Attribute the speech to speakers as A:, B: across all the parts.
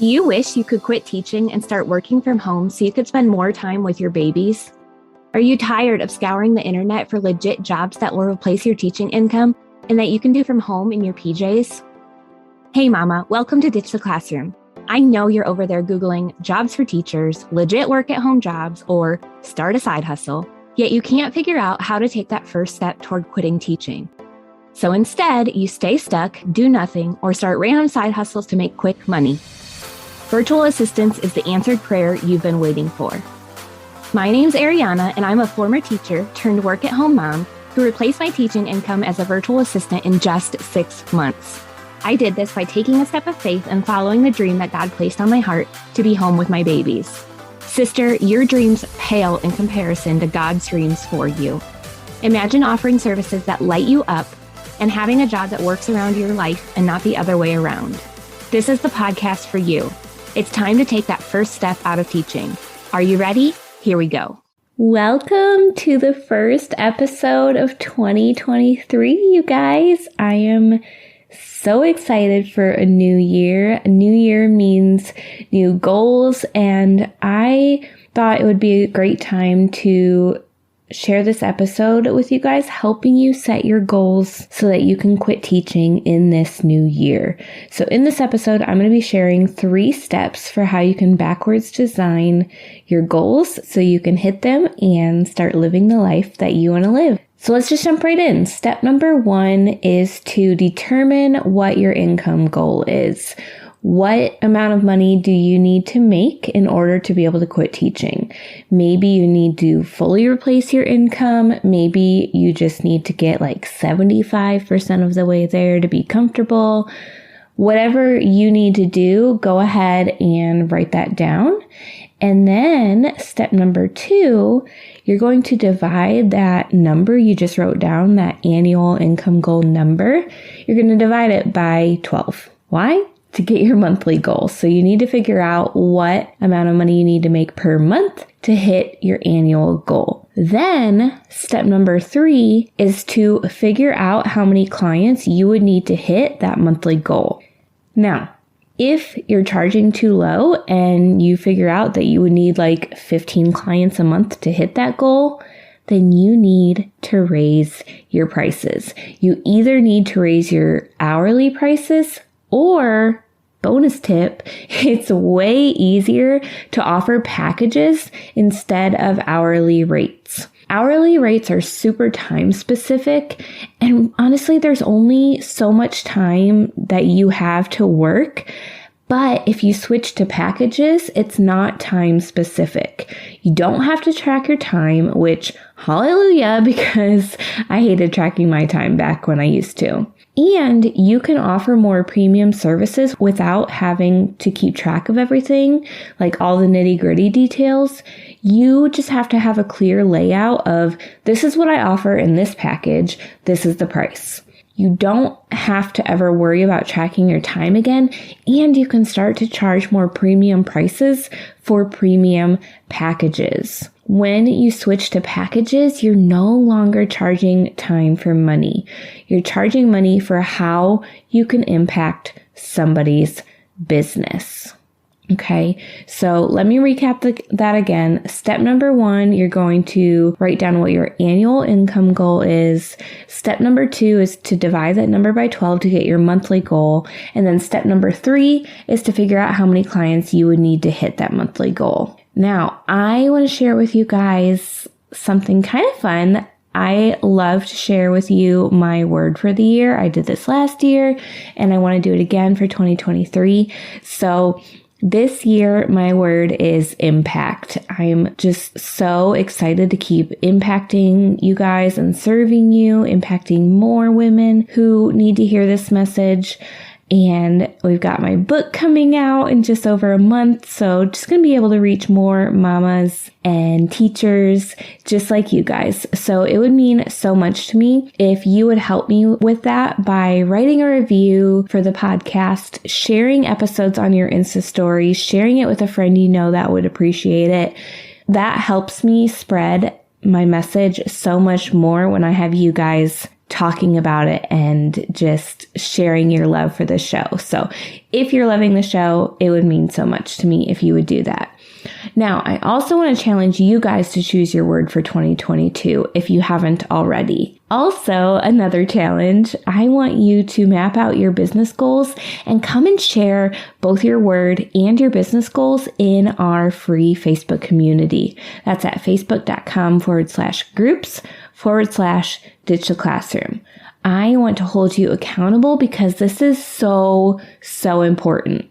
A: Do you wish you could quit teaching and start working from home so you could spend more time with your babies? Are you tired of scouring the internet for legit jobs that will replace your teaching income and that you can do from home in your PJs? Hey mama, welcome to Ditch the Classroom. I know you're over there Googling jobs for teachers, legit work at home jobs, or start a side hustle, yet you can't figure out how to take that first step toward quitting teaching. So instead, you stay stuck, do nothing, or start random side hustles to make quick money. Virtual assistance is the answered prayer you've been waiting for. My name's Ariana, and I'm a former teacher turned work-at-home mom who replaced my teaching income as a virtual assistant in just 6 months. I did this by taking a step of faith and following the dream that God placed on my heart to be home with my babies. Sister, your dreams pale in comparison to God's dreams for you. Imagine offering services that light you up and having a job that works around your life and not the other way around. This is the podcast for you. It's time to take that first step out of teaching. Are you ready? Here we go. Welcome to the first episode of 2023, you guys. I am so excited for a new year. A new year means new goals, and I thought it would be a great time to share this episode with you guys, helping you set your goals so that you can quit teaching in this new year. So in this episode, I'm going to be sharing 3 steps for how you can backwards design your goals so you can hit them and start living the life that you want to live. So let's just jump right in. Step number 1 is to determine what your income goal is. What amount of money do you need to make in order to be able to quit teaching? Maybe you need to fully replace your income. Maybe you just need to get like 75% of the way there to be comfortable. Whatever you need to do, go ahead and write that down. And then step number 2, you're going to divide that number you just wrote down, that annual income goal number. You're going to divide it by 12. Why? To get your monthly goal. So you need to figure out what amount of money you need to make per month to hit your annual goal. Then step number 3 is to figure out how many clients you would need to hit that monthly goal. Now, if you're charging too low and you figure out that you would need like 15 clients a month to hit that goal, then you need to raise your prices. You either need to raise your hourly prices, or bonus tip, it's way easier to offer packages instead of hourly rates. Hourly rates are super time specific, and honestly, there's only so much time that you have to work. But if you switch to packages, it's not time specific. You don't have to track your time, which hallelujah, because I hated tracking my time back when I used to. And you can offer more premium services without having to keep track of everything, like all the nitty-gritty details. You just have to have a clear layout of, this is what I offer in this package, this is the price. You don't have to ever worry about tracking your time again, and you can start to charge more premium prices for premium packages. When you switch to packages, you're no longer charging time for money. You're charging money for how you can impact somebody's business. Okay, so let me recap that again. Step number 1, you're going to write down what your annual income goal is. Step number 2 is to divide that number by 12 to get your monthly goal. And then step number 3 is to figure out how many clients you would need to hit that monthly goal. Now, I want to share with you guys something kind of fun. I love to share with you my word for the year. I did this last year, and I want to do it again for 2023. So this year, my word is impact. I'm just so excited to keep impacting you guys and serving you, impacting more women who need to hear this message. And we've got my book coming out in just over a month. So just going to be able to reach more mamas and teachers just like you guys. So it would mean so much to me if you would help me with that by writing a review for the podcast, sharing episodes on your Insta stories, sharing it with a friend you know that would appreciate it. That helps me spread my message so much more when I have you guys
B: talking about it and just sharing your love for the show. So if you're loving the show, it would mean so much to me if you would do that. Now, I also want to challenge you guys to choose your word for 2022 if you haven't already. Also, another challenge, I want you to map out your business goals and come and share both your word and your business goals in our free Facebook community. That's at facebook.com/groups/Ditch the Classroom. I want to hold you accountable because this is so important.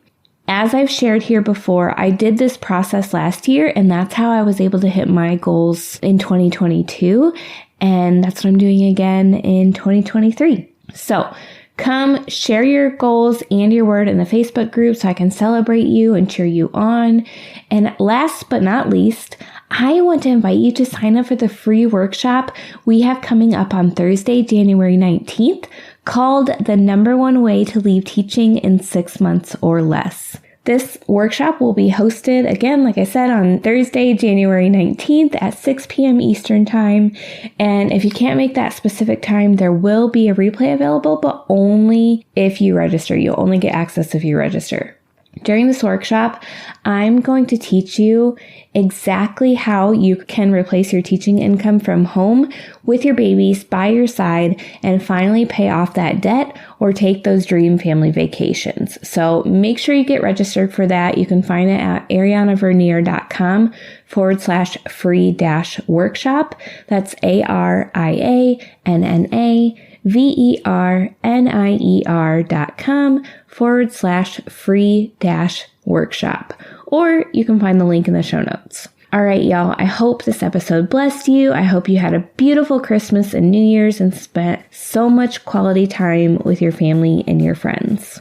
B: As I've shared here before, I did this process last year, and that's how I was able to hit my goals in 2022. And that's what I'm doing again in 2023. So come share your goals and your word in the Facebook group so I can celebrate you and cheer you on. And last but not least, I want to invite you to sign up for the free workshop we have coming up on Thursday, January 19th, called The #1 Way to Leave Teaching in 6 Months or Less. This workshop will be hosted, again, like I said, on Thursday, January 19th at 6 p.m. Eastern Time. And if you can't make that specific time, there will be a replay available, but only if you register. You'll only get access if you register. During this workshop, I'm going to teach you exactly how you can replace your teaching income from home with your babies by your side and finally pay off that debt or take those dream family vacations. So make sure you get registered for that. You can find it at arianavernier.com/free-workshop. That's arianavernier.com/free-workshop. Or you can find the link in the show notes. All right, y'all. I hope this episode blessed you. I hope you had a beautiful Christmas and New Year's and spent so much quality time with your family and your friends.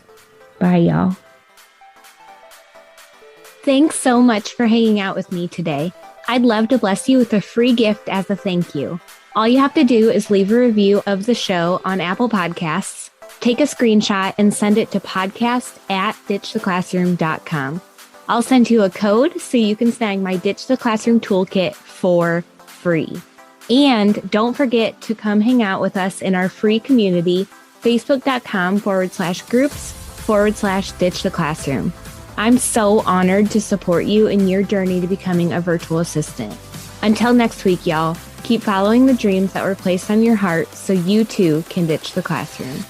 B: Bye, y'all.
A: Thanks so much for hanging out with me today. I'd love to bless you with a free gift as a thank you. All you have to do is leave a review of the show on Apple Podcasts, take a screenshot, and send it to podcast@ditchtheclassroom.com. I'll send you a code so you can snag my Ditch the Classroom toolkit for free. And don't forget to come hang out with us in our free community, facebook.com/groups/Ditch the Classroom. I'm so honored to support you in your journey to becoming a virtual assistant. Until next week, y'all, keep following the dreams that were placed on your heart so you too can ditch the classroom.